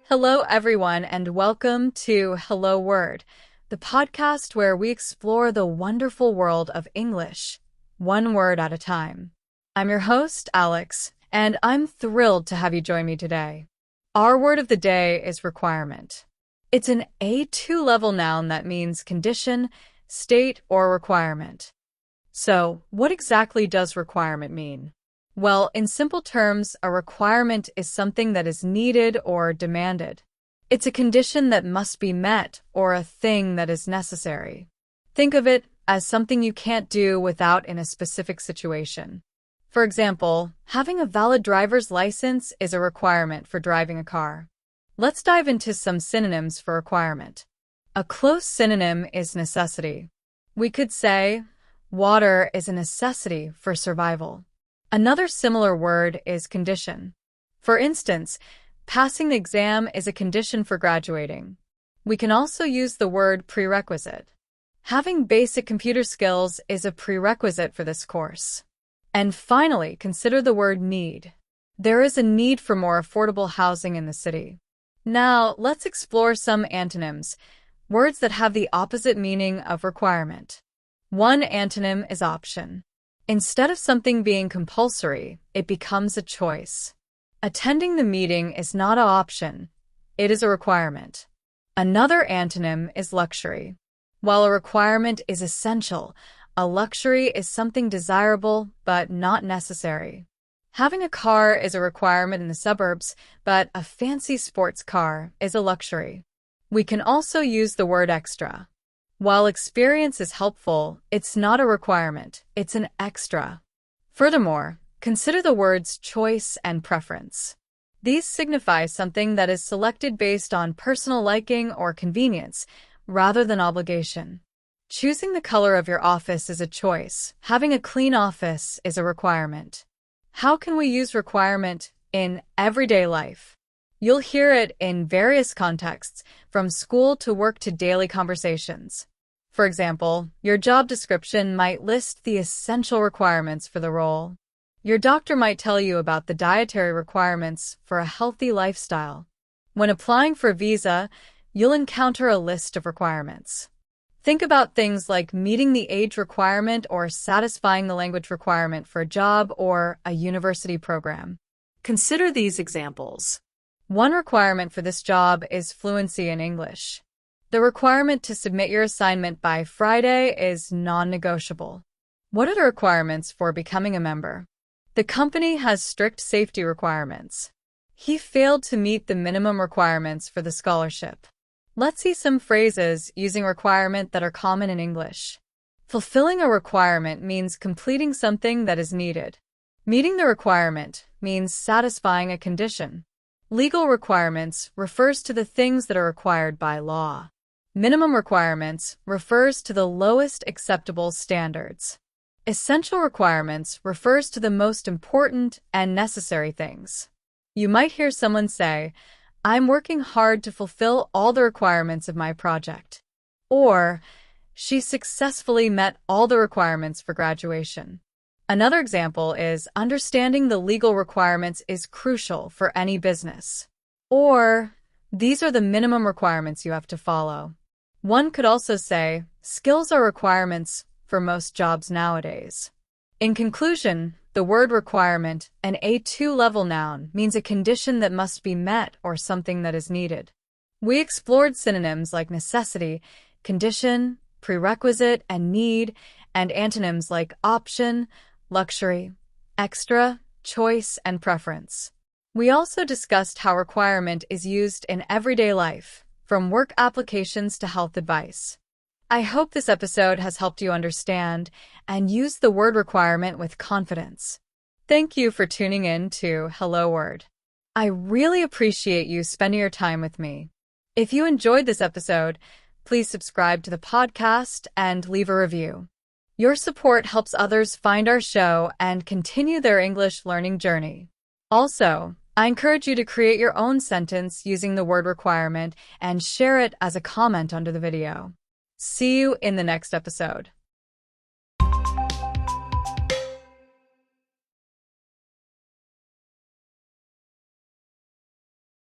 Hello, everyone, and welcome to Hello Word, the podcast where we explore the wonderful world of English, one word at a time. I'm your host, Alex, and I'm thrilled to have you join me today. Our word of the day is requirement. It's an A2 level noun that means condition, state, or requirement. So, what exactly does requirement mean? Well, in simple terms, a requirement is something that is needed or demanded. It's a condition that must be met or a thing that is necessary. Think of it as something you can't do without in a specific situation. For example, having a valid driver's license is a requirement for driving a car. Let's dive into some synonyms for requirement. A close synonym is necessity. We could say, water is a necessity for survival. Another similar word is condition. For instance, passing the exam is a condition for graduating. We can also use the word prerequisite. Having basic computer skills is a prerequisite for this course. And finally, consider the word need. There is a need for more affordable housing in the city. Now, let's explore some antonyms, words that have the opposite meaning of requirement. One antonym is option. Instead of something being compulsory, it becomes a choice. Attending the meeting is not an option, it is a requirement. Another antonym is luxury. While a requirement is essential, a luxury is something desirable but not necessary. Having a car is a requirement in the suburbs, but a fancy sports car is a luxury. We can also use the word extra. While experience is helpful, it's not a requirement, it's an extra. Furthermore, consider the words choice and preference. These signify something that is selected based on personal liking or convenience, rather than obligation. Choosing the color of your office is a choice. Having a clean office is a requirement. How can we use requirement in everyday life? You'll hear it in various contexts, from school to work to daily conversations. For example, your job description might list the essential requirements for the role. Your doctor might tell you about the dietary requirements for a healthy lifestyle. When applying for a visa, you'll encounter a list of requirements. Think about things like meeting the age requirement or satisfying the language requirement for a job or a university program. Consider these examples. One requirement for this job is fluency in English. The requirement to submit your assignment by Friday is non-negotiable. What are the requirements for becoming a member? The company has strict safety requirements. He failed to meet the minimum requirements for the scholarship. Let's see some phrases using requirement that are common in English. Fulfilling a requirement means completing something that is needed. Meeting the requirement means satisfying a condition. Legal requirements refers to the things that are required by law. Minimum requirements refers to the lowest acceptable standards. Essential requirements refers to the most important and necessary things. You might hear someone say, "I'm working hard to fulfill all the requirements of my project." Or, "She successfully met all the requirements for graduation." Another example is, understanding the legal requirements is crucial for any business. Or, these are the minimum requirements you have to follow. One could also say, skills are requirements for most jobs nowadays. In conclusion, the word requirement, an A2 level noun, means a condition that must be met or something that is needed. We explored synonyms like necessity, condition, prerequisite, and need, and antonyms like option, luxury, extra, choice, and preference. We also discussed how requirement is used in everyday life, from work applications to health advice. I hope this episode has helped you understand and use the word requirement with confidence. Thank you for tuning in to Hello Word. I really appreciate you spending your time with me. If you enjoyed this episode, please subscribe to the podcast and leave a review. Your support helps others find our show and continue their English learning journey. Also, I encourage you to create your own sentence using the word requirement and share it as a comment under the video. See you in the next episode.